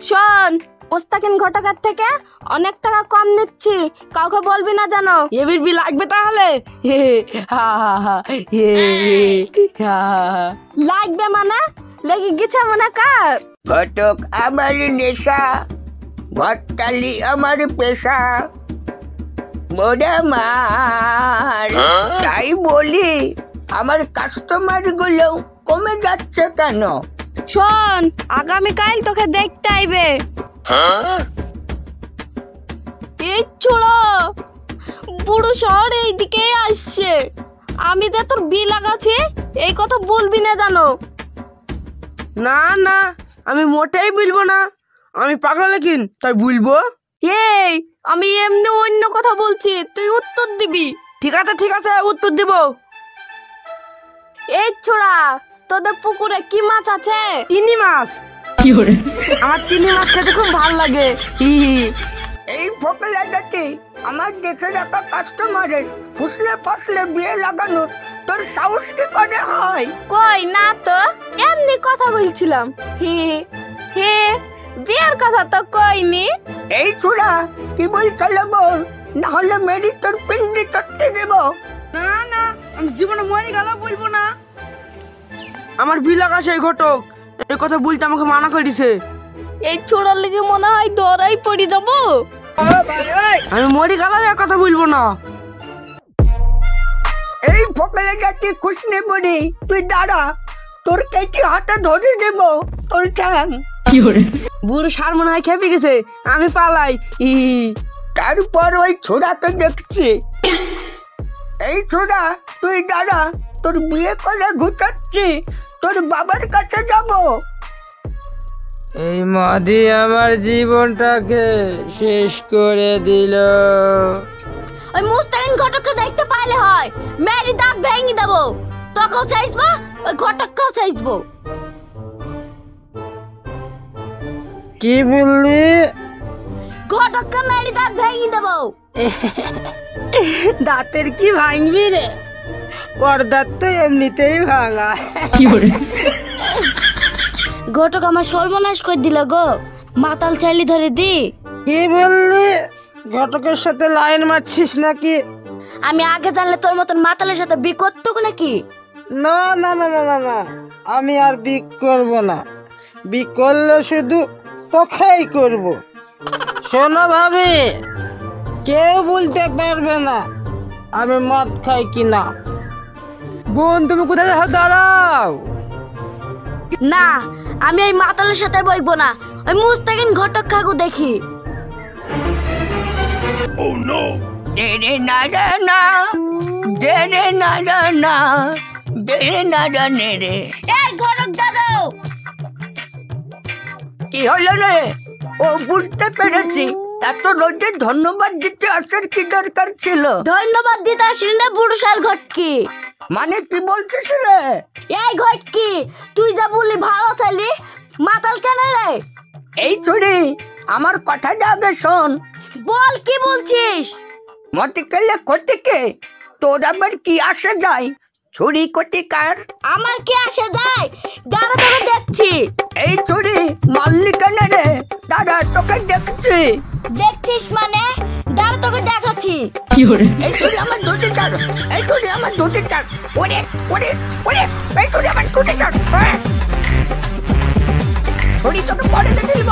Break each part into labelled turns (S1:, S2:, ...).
S1: শোন, মোস্তাকিন ঘটকের থেকে অনেক টাকা কম নিচ্ছি, কাউকে বলবি না জানো।
S2: এবির বি লাগবে তাহলে?
S1: লাগবে মানে? লেগে গেছে মনে কর।
S3: ঘটক আমার নেশা, ঘটকালি আমার পেশা, মোরে মার। তাই বলি আমার কাস্টমার গুলো কমে যাচ্ছে কেন?
S1: শোন, আগামীকাল তোকে দেখতে আইবে। এই ছোড়ো, বুড়ো শহর এইদিকে আসছে। আমি যে তোর বিল লাগাচ্ছি এই কথা বলবি না জানো।
S2: না না, আমি মোটেই বলবো না। আমি পাগল কিন তাই বলবো?
S1: এই, আমি এমনি অন্য কথা বলছি, তুই উত্তর দিবি।
S2: ঠিক আছে, উত্তর দিব।
S1: এই ছোড়া, তোদের পুকুরে কি মাছ আছে?
S2: তিমি মাছ। আমার তিমি মাছ খেতে খুব ভালো লাগে।
S3: এই ফকলা জাতি আমার দেখে রাখা কাস্টমারের ফুসলে ফসলে বিয়ে লাগানো তোর সাহস কি করে হয়?
S1: কই না তো, এমনি কথা বলছিলাম। হে হে, বিয়ের কথা তো কইনি।
S3: এই চূড়া কি বলছিল বল, না হলে মেরি তোর পিন্ডি চটকে দেব।
S2: না না, আমি জীবনে মরে গেল বলবো না। আমার বিল লাগা সেই ঘটক এই কথা বলতে আমাকে মানা করে দিছে।
S1: এই ছোড়ার লেগে মনে হয় ধরাই পড়ে যাবো।
S2: আমি মরে গেলাম, এক কথা বলবো না।
S3: এই ফকলা জাতি খুশনে বড়ি, তুই দাঁড়া, তোর কেটে হাতে ধরে দেব তোর ঠ্যাং।
S2: বুড়ো সার মনে হয় খেপে গেছে, আমি পালাই।
S3: তারপর ওই ছোড়াকে দেখছি। এই ছোড়া তুই দাঁড়া, তোর বিয়ে করে ঘুচাচ্ছি, তোর বাবার কাছে যাব।
S2: এই মাদি আমার জীবনটাকে শেষ করে দিল।
S1: ওই মুস্তাকিন ঘটককে দেখতে পাইলে হয় মেরি দাঁত ভেঙে দেবো। তোকেও চাইছবো, ওই ঘটককেও চাইছবো।
S2: কি বললি?
S1: ঘটককে মেরি দাঁত ভেঙে দেবো।
S2: দাঁতের কি ভাঙবি রে? ওর দাঁত তো এমনিতেই ভাঙা।
S1: ঘটক আমার সর্বনাশ করে দিল গো, মাতাল চাইলি ধরে দি।
S2: কি বললি? ঘটকের সাথে লাইন মারছিস নাকি?
S1: আমি আগে জানলে তোর মতন মাতালের সাথে বি করতো নাকি?
S2: না না না না না না, আমি আর বিক করব না। বিক করলে শুধু তোকেই করব। শোনো ভাবি, কেউ বলতে পারবে না আমি মদ খাই কিনা। বোন তুমি কোথায় যাও? দাঁড়াও।
S1: না, আমি এই মাতালের সাথে বইবো না। ওই মুস্তাকিন ঘটক কাকু দেখি।
S3: দেরে না রে না, দেরে না রে না, দেরে না রে নে রে।
S1: এই ঘটক দাদা,
S3: কি হলো রে? ও বুঝতে পেরেছি, এত রোজে ধন্যবাদ দিতে আসার কি দরকার ছিল?
S1: ধন্যবাদ দিতে আসিনি রে বুড়ো সার ঘটকি।
S3: মানে কি বলছিস রে?
S1: এই ঘটকি, তুই যা বললি ভালো চাইলি, মাতাল কেন রে?
S3: এই চুরি, আমার কথাটা আগে শোন।
S1: বল কি বলছিস?
S3: মতে কেলে কোটিকে তোর আবার কি আসে যায়? ছুরি কোটিকার
S1: আমার কি আসে যায়? দাঁড়া তোকে দেখছি।
S3: এই চুরি মাল্লি কেন রে? দাদা তোকে দেখছি।
S1: দেখছিস মানে? দাঁড়া তোকে দেখাচ্ছি।
S3: এই চুরি আমার দুটি চার, এই চুরি আমার দুটি চার। ওরে ওরে ওরে, এই চুরি আমার দুটি চার। ছুরি তোকে পরে দিয়ে দিব।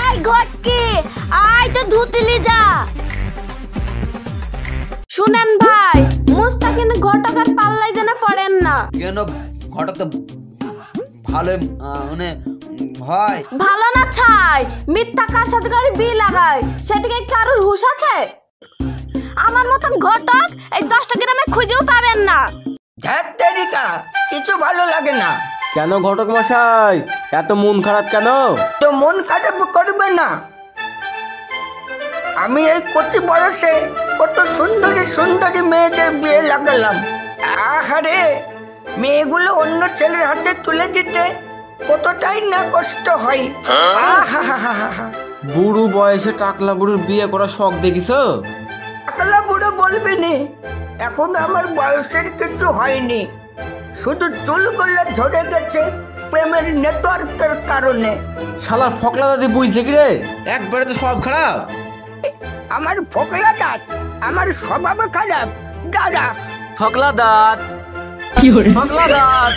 S1: এই ঘটকি, আয় তো ধুতিলি যা। শুনেন ভাই, মুস্তাকিন ঘটকের পাল্লাই যেন পড়েন না।
S4: কেন? ঘটক তো ভালো মানে হয়।
S1: ভালো না ছাই, মিথ্যা কার সাথে করে বি লাগায়, সেদিকে কারোর হুঁশ আছে? আমার মতন ঘটক এই 10টা গ্রামে খুঁজেও পাবেন না।
S3: ধ্যাত্তেরিকা, কিছু ভালো লাগে না।
S5: কেন ঘটক মশাই, এত মন খারাপ কেন?
S3: তো মন খারাপ করবে না। আমি এই কচি বয়সে কত সুন্দরী সুন্দরী মেয়েদের বিয়ে লাগালাম। আহারে, মেয়েগুলো অন্য ছেলের হাতে তুলে দিতে কতটাই না কষ্ট হয়। আহা,
S5: বুড়ো বয়সে টাকলা বুড়োর বিয়ে করার শখ দেখিছো?
S3: টাকলা বুড়ো বলবি নি, এখন আমার বয়সের কিছু হয়নি, শুধু চুলগুলো ঝরে গেছে, প্রেমের নেটওয়ার্কের কারণে।
S5: শালার ফকলা দাদি বুঝছে কি রে, একবারে তো সব খারাপ।
S3: আমার ফোকলা দাঁত, আমার স্বভাব খারাপ। দাদা
S5: ফকলা দাঁত, ফকলা দাঁত।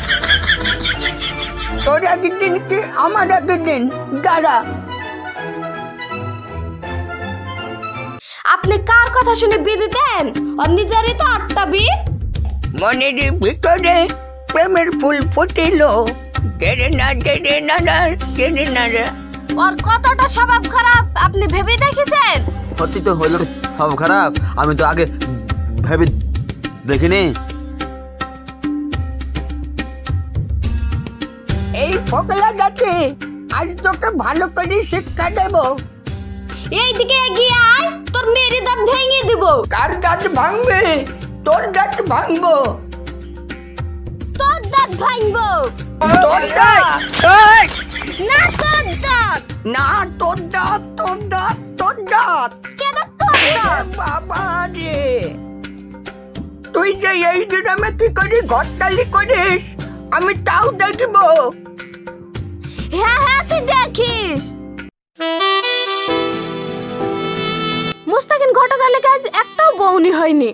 S3: তোর একদিন কি আমার একদিন। দাদা
S1: আপনি কার কথা শুনে বিয়ে দেন? আর নিজেরই তো 8টা বিয়ে।
S3: মনের ভিতরে প্রেমের ফুল ফুটিল, কেড়ে না কেড়ে না কেড়ে না রে।
S1: ওর কতটা স্বভাব খারাপ আপনি ভেবে দেখেছেন?
S4: সত্যি তো হইল সব খারাপ, আমি তো আগে ভেবে দেখিনি।
S3: এই ফোকলা দাঁতে আজ তোকে ভালো করে শিক্ষা দেব।
S1: এইদিকে এগিয়ে আয়, তোর মেয়ের দাঁত ভেঙে দিব।
S3: কার দাঁত ভাঙবে? তোর দাঁত ভাঙবো।
S1: তোর দাঁত ভাঙবো।
S3: তোর দাঁত
S1: না তোর দাঁত।
S3: না, তোর দাঁত, তোর দাঁত, তোর দাঁত।
S1: কেন তোর
S3: ওরে
S1: দাঁত?
S3: বাবা রে, তুই যে এই গ্রামে কি করে ঘরটালি করিস আমি তাও দেখব।
S1: হ্যাঁ হ্যাঁ তুই দেখিস। মুস্তাকিন ঘটা তাহলে কাজ একটাও বউনি হয়নি।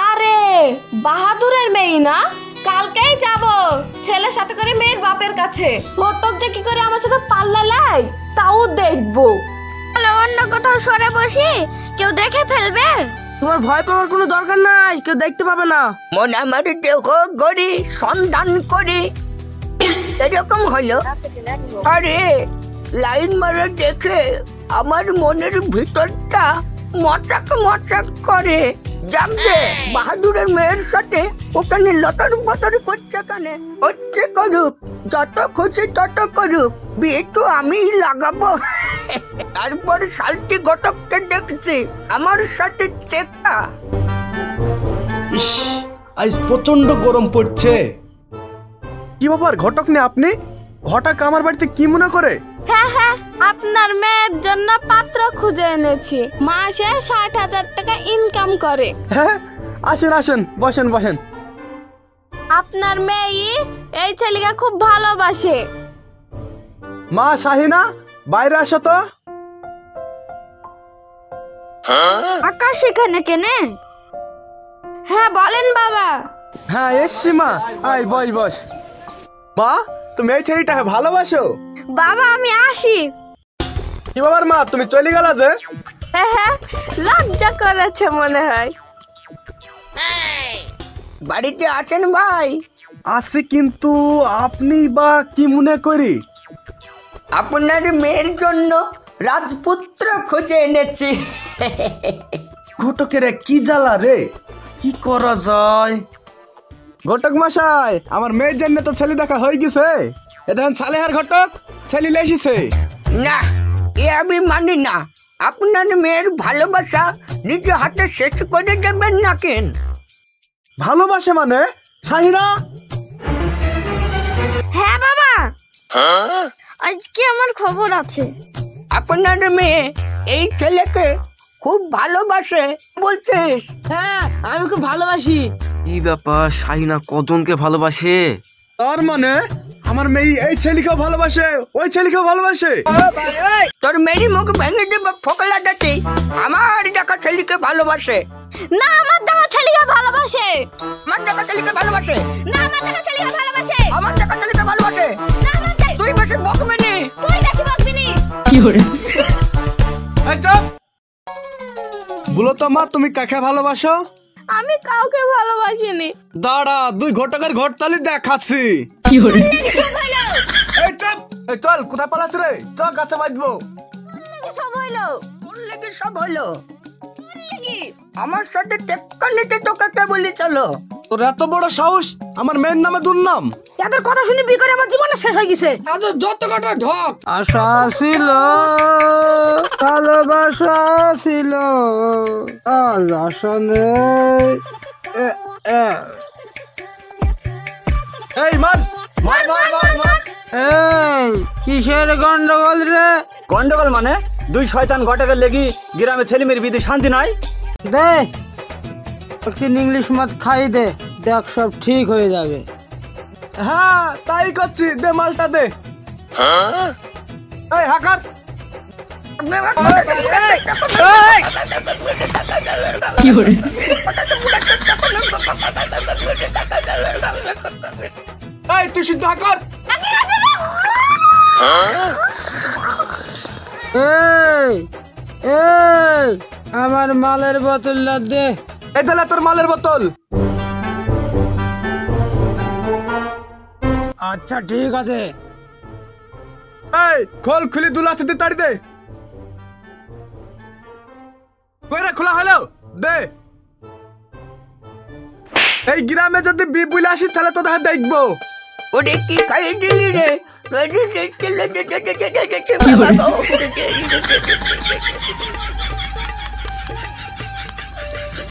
S1: আরে বাহাদুরের মেয়ে না, কালকেই যাব ছেলের সাথে করে মেয়ের বাপের কাছে। ফটক যে কি করে আমার সাথে পাল্লা লাই তাও দেখবো। তাহলে অন্য কোথাও সরে বসি, কেউ দেখে ফেলবে।
S2: তোমার ভয় পাওয়ার কোনো দরকার নাই, কেউ দেখতে পাবে না।
S3: মন আমার দেহ গড়ি সন্ধান করি, এরকম হলো। আরে লাইন মারা দেখে আমার মনের ভিতরটা মচাক মচাক করে। যাবে বাহাদুরের মেয়ের সাথে ওখানে লটর বটর করছে, কেন হচ্ছে করুক, যত খুশি তত করুক, বিয়ে তো আমি লাগাবো। তারপর শালটি ঘটককে দেখছি আমার সাথে টেকা।
S6: ইস, আজ প্রচন্ড গরম পড়ছে। কি ব্যাপার ঘটক নে আপনি হঠাৎ আমার বাড়িতে কি মনে করে?
S1: হ্যাঁ হ্যাঁ, আপনার মেয়ের জন্য পাত্র খুঁজে এনেছি। মাসে 60,000 টাকা ইনকাম করে।
S6: হ্যাঁ, আসেন আসেন, বসেন বসেন।
S1: আপনার মেয়ে এই ছেলেকে খুব ভালোবাসে।
S6: মা শাহিনা, বাইরে আসো তো।
S1: আকাশ এখানে কেনে? হ্যাঁ বলেন বাবা।
S6: হ্যাঁ এসছি মা, আয় বই বস। মা, তুমি এই ছেলেটাকে ভালোবাসো?
S1: বাবা আমি আসি।
S6: কি ব্যাপার মা, তুমি চলে গেলা যে?
S1: হ্যাঁ হ্যাঁ, লজ্জা করেছে মনে হয়।
S3: বাড়িতে আছেন ভাই?
S6: আসি, কিন্তু আপনি বা কি মনে করি?
S3: আপনার মেয়ের জন্য রাজপুত্র খুঁজে এনেছি।
S6: ঘটকের কি জ্বালা রে, কি করা যায়? ঘটক মশাই, আমার মেয়ের জন্য তো ছেলে দেখা হয়ে গেছে। এ দেখেন সালেহার ঘটক, ছেলে লেসিছে।
S3: না, এ আমি মানি না। আপনার মেয়ের ভালোবাসা নিজে হাতে শেষ করে দেবেন না কেন?
S6: ভালোবাসে মানে? শাহিনা,
S1: হ্যাঁ বাবা, আজকে আমার খবর আছে।
S3: আপনার মেয়ে এই ছেলেকে খুব ভালোবাসে বলছিস?
S2: হ্যাঁ, আমি খুব ভালোবাসি।
S5: কি ব্যাপার, শাহিনা কজনকে ভালোবাসে?
S6: তার মানে আমার মেয়ে এই ছেলেকেও ভালোবাসে, ওই ছেলেকেও ভালোবাসে।
S3: তোর মেয়ের মুখ ভেঙে দেবে ফোকলা দাঁতে। আমার দেখা ছেলেকে ভালোবাসে।
S1: না আমার দেখা ছেলেকে ভালোবাসে।
S3: আমার দেখা ছেলেকে ভালোবাসে।
S1: না আমার দেখা ছেলেকে ভালোবাসে।
S3: আমার দেখা ছেলেকে ভালোবাসে।
S1: না আমার দেখা-
S3: তুই বেশি বকবি নি।
S1: তুই বেশি বকবি নি।
S6: এই চুপ! বলো তো মা, তুমি কাকে ভালোবাসো?
S1: আমি কাউকে ভালোবাসিনি।
S6: দাঁড়া, দুই ঘটকের ঘটতালি দেখাচ্ছি।
S1: সব হইলো,
S6: এই চুপ! এই চল, কোথায় পালাচ্ছ রে? চল গাছে বাঁধবো।
S1: সব হইলো।
S3: তোর লেগে সব হলো।
S1: কি?
S3: আমার সাথে টেক্কা নিতে তোকে কে বলি চলো?
S6: তোর এত বড় সাহস আমার মেয়ের নামে দুর্নাম?
S2: এদের কথা শুনে বিয়ে করে আমার জীবনটা শেষ হয়ে গেছে। আশা ছিল, ভালোবাসা ছিল, আজ আশা নেই।
S6: এই মার মার মার মার মার।
S2: এই কিসের গন্ডগোল রে?
S7: গন্ডগোল মানে দুই শয়তান ঘটকের লেগি গ্রামে ছেলে মেয়ের বিধি শান্তি নাই।
S2: দে একদিন ইংলিশ মদ খাই দে, দেখ সব ঠিক হয়ে যাবে।
S6: হ্যাঁ তাই করছি, দে মালটা দে। এই হাকার, এই তুই শুদ্ধ হাকার।
S2: এই এই আমার মালের বোতলটা দে।
S6: এই তাহলে তোর মালের বোতল।
S2: আচ্ছা ঠিক আছে।
S6: এই খোল, খুলি দুলাতে দে, তাড়ি দে। কইরা খোলা হলো, দে। এই গ্রামে যদি বিপুল আসি তাহলে তো দেখা দেখবো।
S3: ওরে কি খাই দিলি রে?